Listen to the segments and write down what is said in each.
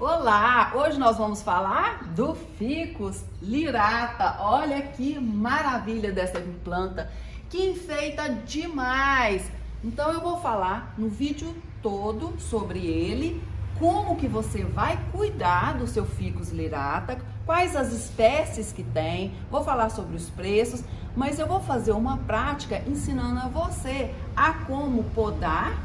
Olá! Hoje nós vamos falar do Ficus lirata. Olha que maravilha dessa planta, que enfeita demais. Então eu vou falar no vídeo todo sobre ele, como que você vai cuidar do seu Ficus lirata, quais as espécies que tem, vou falar sobre os preços, mas eu vou fazer uma prática ensinando a você a como podar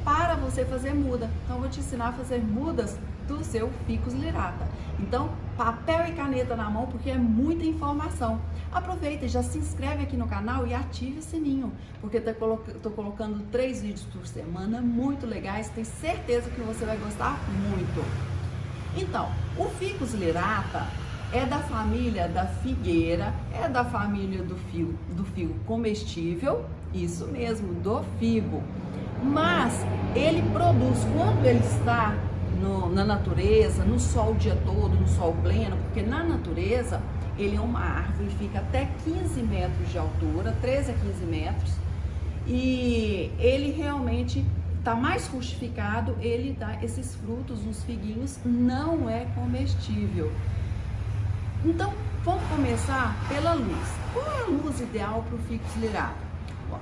para você fazer muda. Então eu vou te ensinar a fazer mudas do seu Ficus lirata. Então, papel e caneta na mão, porque é muita informação. Aproveita e já se inscreve aqui no canal e ative o sininho, porque tô colocando 3 vídeos por semana, muito legais, tenho certeza que você vai gostar muito. Então, o Ficus lirata é da família da figueira, é da família do figo comestível, isso mesmo, do figo. Mas ele produz, quando ele está na natureza, no sol o dia todo, no sol pleno, porque na natureza ele é uma árvore, fica até 15 metros de altura, 13 a 15 metros, e ele realmente está mais rustificado, ele dá esses frutos, uns figuinhos, não é comestível. Então, vamos começar pela luz. Qual é a luz ideal para o Ficus lirata?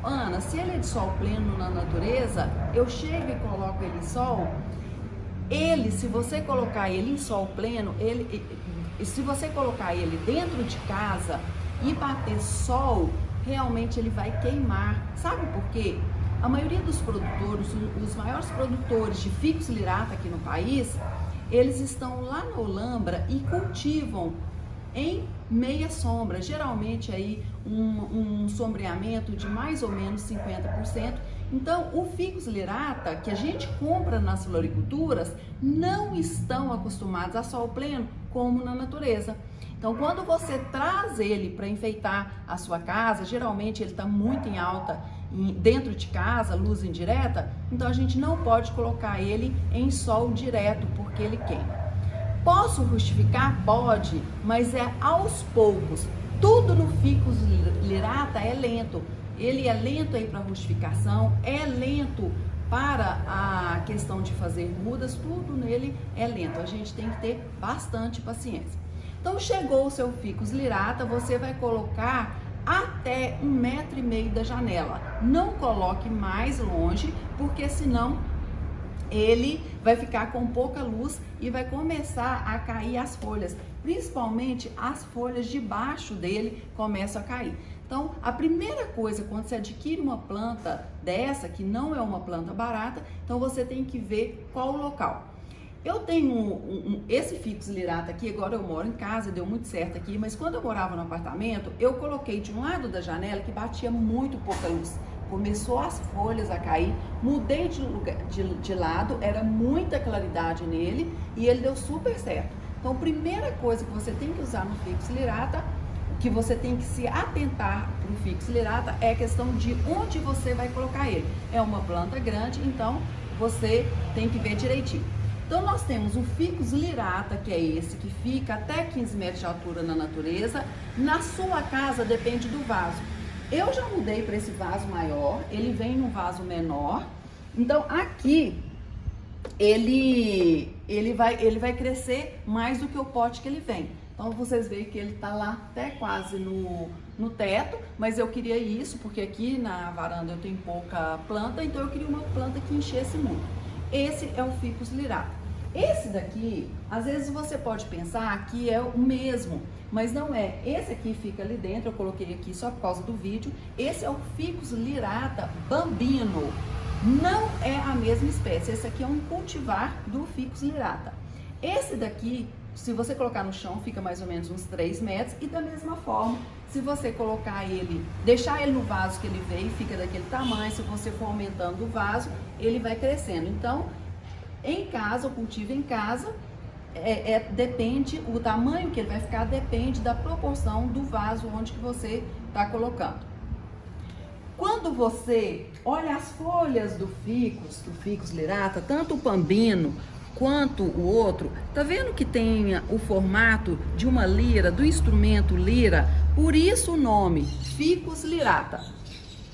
Ana, se ele é de sol pleno na natureza, eu chego e coloco ele em sol. Se você colocar ele em sol pleno, se você colocar ele dentro de casa e bater sol, realmente ele vai queimar. Sabe por quê? A maioria dos produtores, os maiores produtores de Ficus lirata aqui no país, eles estão lá na Holambra e cultivam em meia sombra, geralmente aí um sombreamento de mais ou menos 50%. Então, o Ficus lirata que a gente compra nas floriculturas não estão acostumados a sol pleno como na natureza. Então, quando você traz ele para enfeitar a sua casa, geralmente ele está muito em alta dentro de casa, luz indireta, então a gente não pode colocar ele em sol direto porque ele queima. Posso justificar? Pode, mas é aos poucos. Tudo no Ficus lirata é lento. Ele é lento aí para rustificação, é lento para a questão de fazer mudas, tudo nele é lento. A gente tem que ter bastante paciência. Então, chegou o seu Ficus lirata, você vai colocar até 1,5 m da janela. Não coloque mais longe, porque senão ele vai ficar com pouca luz e vai começar a cair as folhas, principalmente as folhas de baixo dele começam a cair. Então, a primeira coisa, quando você adquire uma planta dessa, que não é uma planta barata, então você tem que ver qual o local. Eu tenho esse Ficus lirata aqui, agora eu moro em casa, deu muito certo aqui, mas quando eu morava no apartamento, eu coloquei de um lado da janela que batia muito pouca luz. Começou as folhas a cair, mudei de lado, era muita claridade nele e ele deu super certo. Então, a primeira coisa que você tem que usar no Ficus lirata, que você tem que se atentar para o Ficus lirata, é a questão de onde você vai colocar ele. É uma planta grande, então você tem que ver direitinho. Então, nós temos o Ficus lirata, que é esse, que fica até 15 metros de altura na natureza. Na sua casa, depende do vaso. Eu já mudei para esse vaso maior, ele vem num vaso menor. Então, aqui, ele vai crescer mais do que o pote que ele vem. Então, vocês veem que ele tá lá até quase no teto, mas eu queria isso, porque aqui na varanda eu tenho pouca planta, então eu queria uma planta que enchesse muito. Esse é o Ficus lirata. Esse daqui, às vezes você pode pensar que é o mesmo, mas não é. Esse aqui fica ali dentro, eu coloquei aqui só por causa do vídeo. Esse é o Ficus lirata bambino, não é a mesma espécie. Esse aqui é um cultivar do Ficus lirata. Esse daqui, se você colocar no chão, fica mais ou menos uns 3 metros. E da mesma forma, se você colocar ele, deixar ele no vaso que ele veio, fica daquele tamanho. Se você for aumentando o vaso, ele vai crescendo. Então, em casa, o cultivo em casa, depende, o tamanho que ele vai ficar depende da proporção do vaso onde que você está colocando. Quando você olha as folhas do Ficus lirata, tanto o bambino quanto o outro, tá vendo que tem o formato de uma lira, do instrumento lira? Por isso o nome Ficus lirata.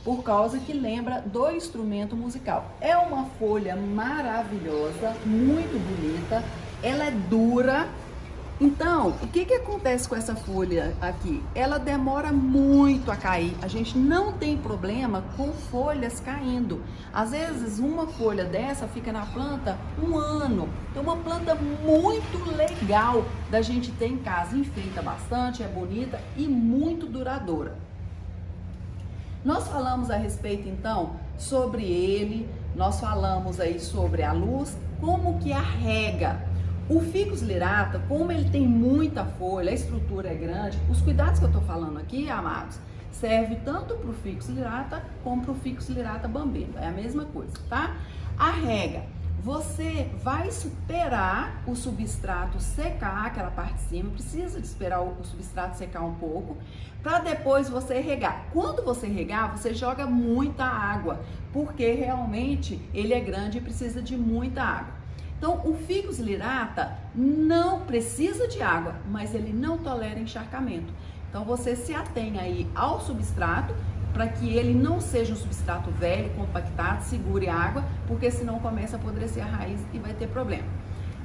por causa que lembra do instrumento musical. É uma folha maravilhosa, muito bonita, ela é dura. Então, o que acontece com essa folha aqui? Ela demora muito a cair. A gente não tem problema com folhas caindo. Às vezes, uma folha dessa fica na planta um ano. Então, uma planta muito legal da gente ter em casa. Enfeita bastante, é bonita e muito duradoura. Nós falamos a respeito, então, sobre ele. Nós falamos aí sobre a luz, como que a rega. O Ficus lyrata, como ele tem muita folha, a estrutura é grande, os cuidados que eu tô falando aqui, amados, serve tanto pro Ficus lyrata como pro Ficus lyrata bambino. É a mesma coisa, tá? A rega, você vai esperar o substrato secar, aquela parte de cima, precisa de esperar o substrato secar um pouco, para depois você regar. Quando você regar, você joga muita água, porque realmente ele é grande e precisa de muita água. Então, o Ficus lyrata não precisa de água, mas ele não tolera encharcamento. Então, você se atém aí ao substrato, para que ele não seja um substrato velho, compactado, segure água, porque senão começa a apodrecer a raiz e vai ter problema.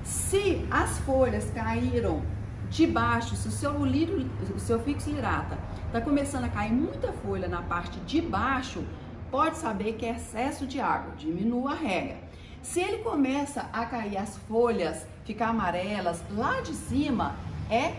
Se as folhas caíram de baixo, se o seu Ficus lyrata está começando a cair muita folha na parte de baixo, pode saber que é excesso de água, diminua a rega. Se ele começa a cair as folhas, ficar amarelas lá de cima, é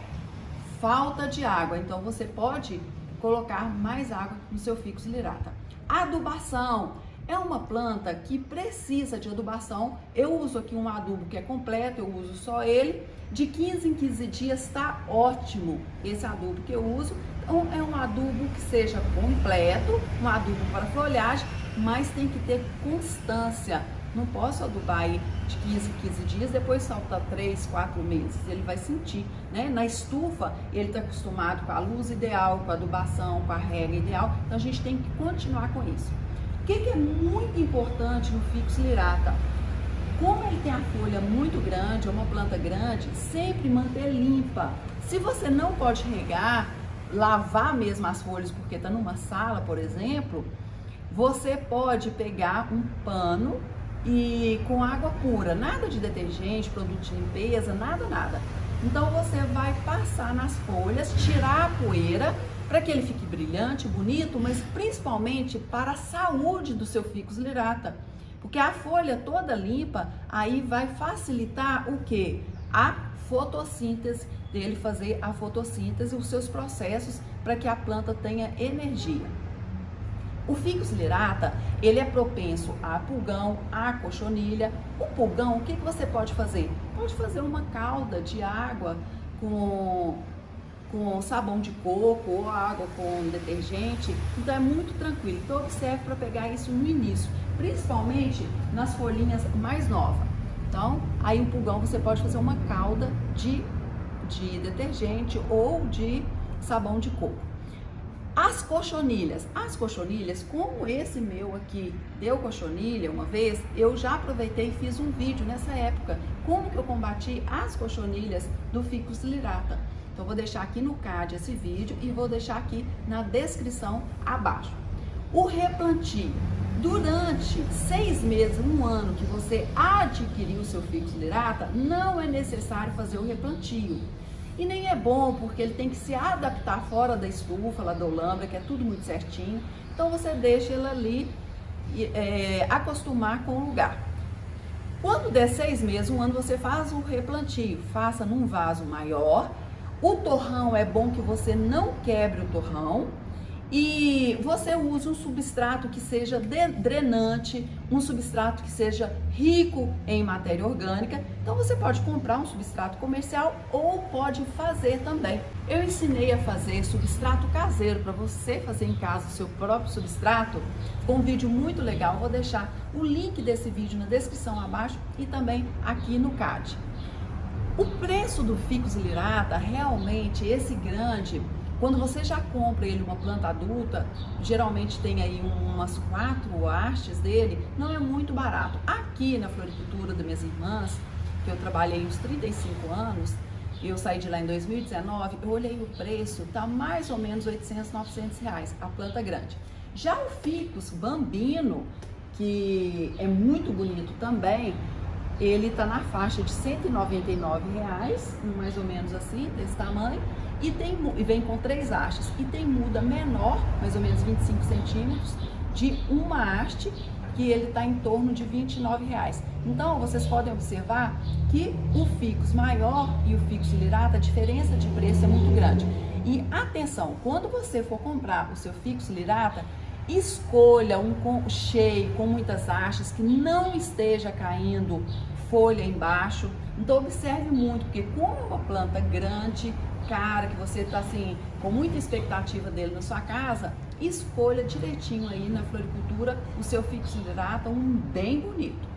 falta de água. Então você pode colocar mais água no seu Ficus lyrata. Adubação é uma planta que precisa de adubação. Eu uso aqui um adubo que é completo, eu uso só ele. De 15 em 15 dias está ótimo esse adubo que eu uso. Então é um adubo que seja completo, um adubo para folhagem, mas tem que ter constância. Não posso adubar aí de 15 em 15 dias, depois salta 3, 4 meses. Ele vai sentir, né? Na estufa, ele está acostumado com a luz ideal, com a adubação, com a rega ideal. Então, a gente tem que continuar com isso. O que é muito importante no Ficus lyrata? Como ele tem a folha muito grande, é uma planta grande, sempre manter limpa. Se você não pode regar, lavar mesmo as folhas, porque está numa sala, por exemplo, você pode pegar um pano e com água pura, nada de detergente, produto de limpeza, nada. Então você vai passar nas folhas, tirar a poeira para que ele fique brilhante, bonito, mas principalmente para a saúde do seu Ficus lyrata, porque a folha toda limpa aí vai facilitar o que? A fotossíntese, dele fazer a fotossíntese, os seus processos para que a planta tenha energia. O Ficus lyrata, ele é propenso a pulgão, a cochonilha. O pulgão, o que você pode fazer? Pode fazer uma calda de água com sabão de coco ou água com detergente. Então é muito tranquilo. Então observe para pegar isso no início, principalmente nas folhinhas mais novas. Então, aí o pulgão você pode fazer uma calda de detergente ou de sabão de coco. As cochonilhas, como esse meu aqui deu cochonilha uma vez, eu já aproveitei e fiz um vídeo nessa época, como que eu combati as cochonilhas do Ficus lyrata. Então vou deixar aqui no card esse vídeo e vou deixar aqui na descrição abaixo. O replantio, durante 6 meses, 1 ano que você adquiriu o seu Ficus lyrata, não é necessário fazer o replantio. E nem é bom, porque ele tem que se adaptar fora da estufa, lá da Olambra, que é tudo muito certinho. Então você deixa ele ali acostumar com o lugar. Quando der 6 meses, 1 ano, você faz o replantio. Faça num vaso maior. O torrão é bom que você não quebre o torrão. E você usa um substrato que seja drenante, um substrato que seja rico em matéria orgânica. Então você pode comprar um substrato comercial ou pode fazer também. Eu ensinei a fazer substrato caseiro para você fazer em casa o seu próprio substrato, com um vídeo muito legal. Vou deixar o link desse vídeo na descrição abaixo e também aqui no card. O preço do Ficus lyrata, realmente esse grande, quando você já compra ele uma planta adulta, geralmente tem aí umas 4 hastes dele, não é muito barato. Aqui na floricultura das minhas irmãs, que eu trabalhei uns 35 anos, eu saí de lá em 2019, eu olhei o preço, tá mais ou menos 800, 900 reais, a planta grande. Já o Ficus bambino, que é muito bonito também, ele tá na faixa de R$199, mais ou menos assim, desse tamanho, e vem com 3 hastes, e tem muda menor, mais ou menos 25 centímetros, de uma haste, que ele está em torno de R$29. Então, vocês podem observar que o Ficus maior e o Ficus Lirata, a diferença de preço é muito grande. E atenção, quando você for comprar o seu Ficus Lirata, escolha um cheio, com muitas hastes, que não esteja caindo folha embaixo. Então, observe muito, porque como é uma planta grande, cara, que você está assim, com muita expectativa dele na sua casa, escolha direitinho aí na floricultura o seu Ficus Lirata, um bem bonito.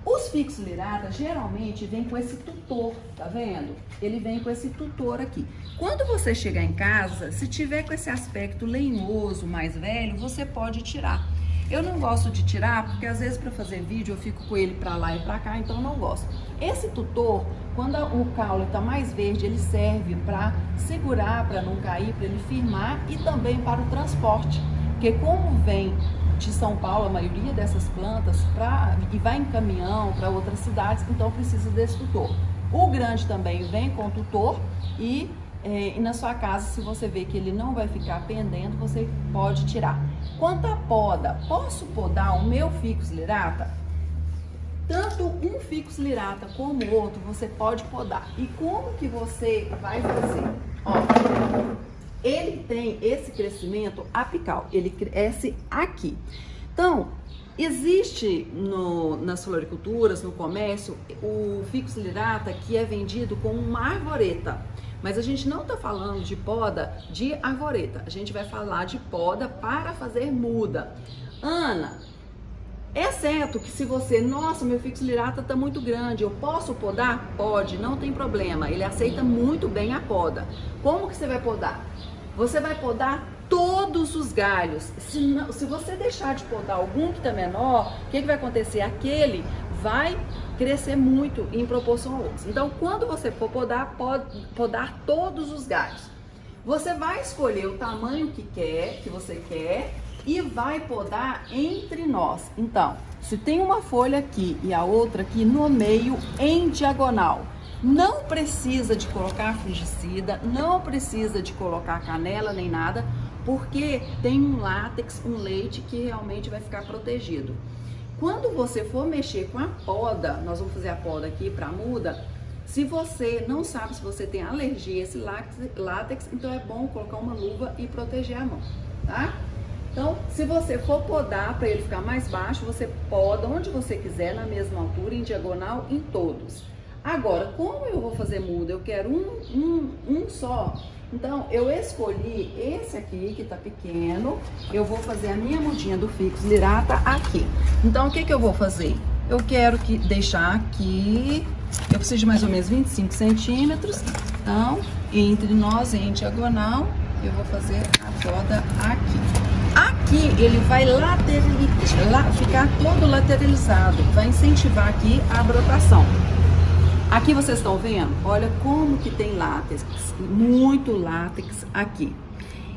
Os Ficus Lirata geralmente vem com esse tutor, tá vendo? Ele vem com esse tutor aqui. Quando você chegar em casa, se tiver com esse aspecto lenhoso, mais velho, você pode tirar. Eu não gosto de tirar, porque às vezes para fazer vídeo eu fico com ele para lá e para cá, então eu não gosto. Esse tutor, quando o caule está mais verde, ele serve para segurar, para não cair, para ele firmar e também para o transporte. Porque como vem de São Paulo a maioria dessas plantas e vai em caminhão para outras cidades, então precisa desse tutor. O grande também vem com tutor e na sua casa, se você vê que ele não vai ficar pendendo, você pode tirar. Quanto à poda, posso podar o meu Ficus Lirata? Tanto um Ficus Lirata como o outro, você pode podar. E como que você vai fazer? Ó, ele tem esse crescimento apical, ele cresce aqui. Então, existe nas floriculturas, no comércio, o Ficus Lirata que é vendido como uma arvoreta. Mas a gente não está falando de poda de arvoreta, a gente vai falar de poda para fazer muda. Ana, é certo que se você, nossa, meu Ficus Lirata está muito grande, eu posso podar? Pode, não tem problema, ele aceita muito bem a poda. Como que você vai podar? Você vai podar todos os galhos. Se você deixar de podar algum que está menor, o que vai acontecer? Aquele vai crescer muito em proporção a outros. Então, quando você for podar, podar todos os galhos. Você vai escolher o tamanho que você quer e vai podar entre nós. Então, se tem uma folha aqui e a outra aqui no meio, em diagonal, não precisa de colocar fungicida, não precisa de colocar canela nem nada, porque tem um látex, um leite que realmente vai ficar protegido. Quando você for mexer com a poda, nós vamos fazer a poda aqui para a muda, se você não sabe se você tem alergia a esse látex, então é bom colocar uma luva e proteger a mão, tá? Então, se você for podar para ele ficar mais baixo, você poda onde você quiser, na mesma altura, em diagonal, em todos. Agora, como eu vou fazer muda, eu quero um só, então eu escolhi esse aqui que tá pequeno, eu vou fazer a minha mudinha do Ficus Lirata aqui. Então o que eu vou fazer? Eu quero deixar aqui, eu preciso de mais ou menos 25 centímetros, então entre nós, em diagonal, eu vou fazer a poda aqui. Aqui ele vai ficar todo lateralizado, vai incentivar aqui a brotação. Aqui vocês estão vendo? Olha como que tem látex, muito látex aqui.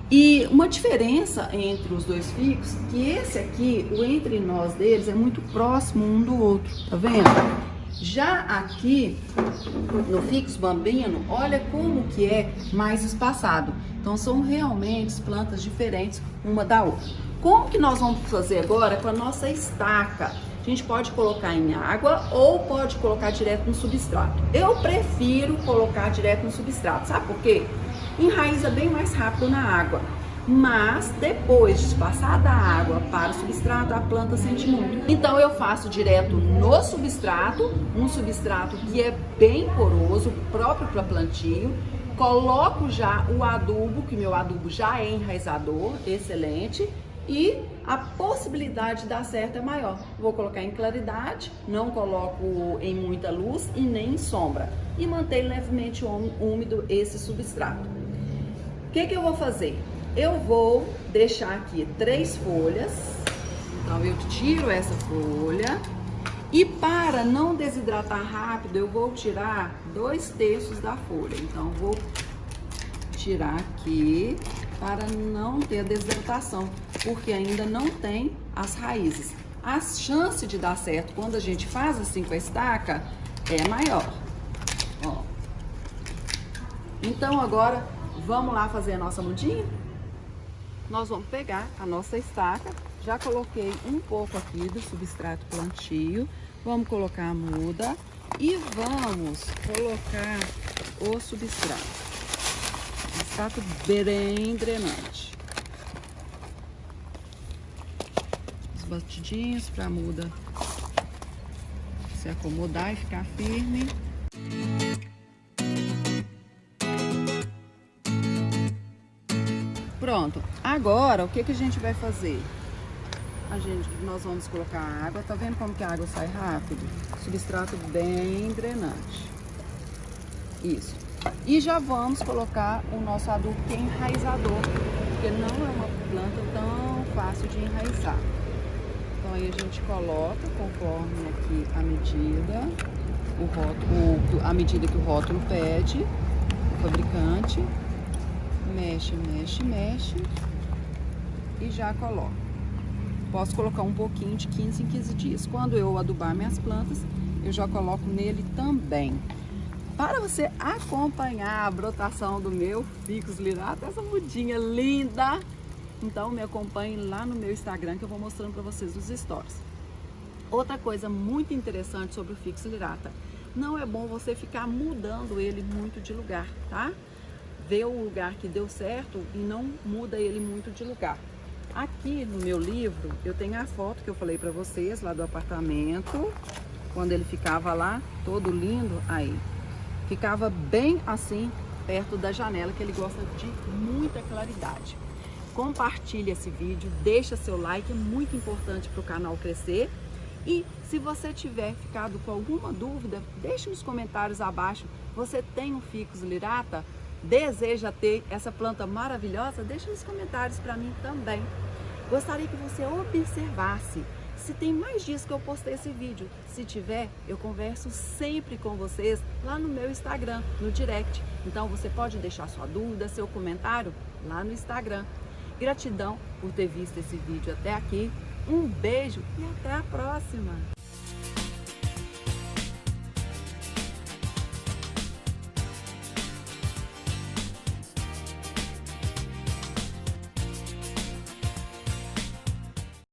E uma diferença entre os dois ficus, que esse aqui, o entre nós deles é muito próximo um do outro, tá vendo? Já aqui, no Ficus Bambino, olha como que é mais espaçado. Então são realmente plantas diferentes uma da outra. Como que nós vamos fazer agora com a nossa estaca? A gente pode colocar em água ou pode colocar direto no substrato. Eu prefiro colocar direto no substrato, sabe por quê? Enraiza bem mais rápido na água, mas depois de passar da água para o substrato, a planta sente muito. Então eu faço direto no substrato, um substrato que é bem poroso, próprio para plantio. Coloco já o adubo, que meu adubo já é enraizador, excelente. E a possibilidade de dar certo é maior. Vou colocar em claridade, não coloco em muita luz e nem em sombra. E manter levemente úmido esse substrato. O que eu vou fazer? Eu vou deixar aqui 3 folhas. Então eu tiro essa folha. E para não desidratar rápido, eu vou tirar 2/3 da folha. Então vou tirar aqui para não ter a desidratação, porque ainda não tem as raízes. a chance de dar certo quando a gente faz assim com a estaca é maior. Ó. Então agora vamos lá fazer a nossa mudinha? Nós vamos pegar a nossa estaca, já coloquei um pouco aqui do substrato plantio, vamos colocar a muda e vamos colocar o substrato. Substrato bem drenante. Os batidinhos para a muda se acomodar e ficar firme. Pronto, agora o que a gente vai fazer? Nós vamos colocar a água, tá vendo como que a água sai rápido? Substrato bem drenante. Isso. E já vamos colocar o nosso adubo que é enraizador, porque não é uma planta tão fácil de enraizar. Então aí a gente coloca conforme aqui a medida, a medida que o rótulo pede, o fabricante. Mexe, mexe, mexe e já coloco. Posso colocar um pouquinho de 15 em 15 dias. Quando eu adubar minhas plantas, eu já coloco nele também. Para você acompanhar a brotação do meu Ficus lirata, essa mudinha linda, então me acompanhe lá no meu Instagram que eu vou mostrando para vocês os stories. Outra coisa muito interessante sobre o Ficus lirata, não é bom você ficar mudando ele muito de lugar, tá? Vê o lugar que deu certo e não muda ele muito de lugar. Aqui no meu livro eu tenho a foto que eu falei para vocês lá do apartamento, quando ele ficava lá todo lindo, aí ficava bem assim perto da janela, que ele gosta de muita claridade. Compartilhe esse vídeo, deixa seu like, é muito importante para o canal crescer. E se você tiver ficado com alguma dúvida, deixe nos comentários abaixo. Você tem um Ficus lirata? Deseja ter essa planta maravilhosa? Deixa nos comentários para mim também. Gostaria que você observasse se tem mais dias que eu postei esse vídeo. Se tiver, eu converso sempre com vocês lá no meu Instagram, no direct. Então você pode deixar sua dúvida, seu comentário lá no Instagram. Gratidão por ter visto esse vídeo até aqui. Um beijo e até a próxima!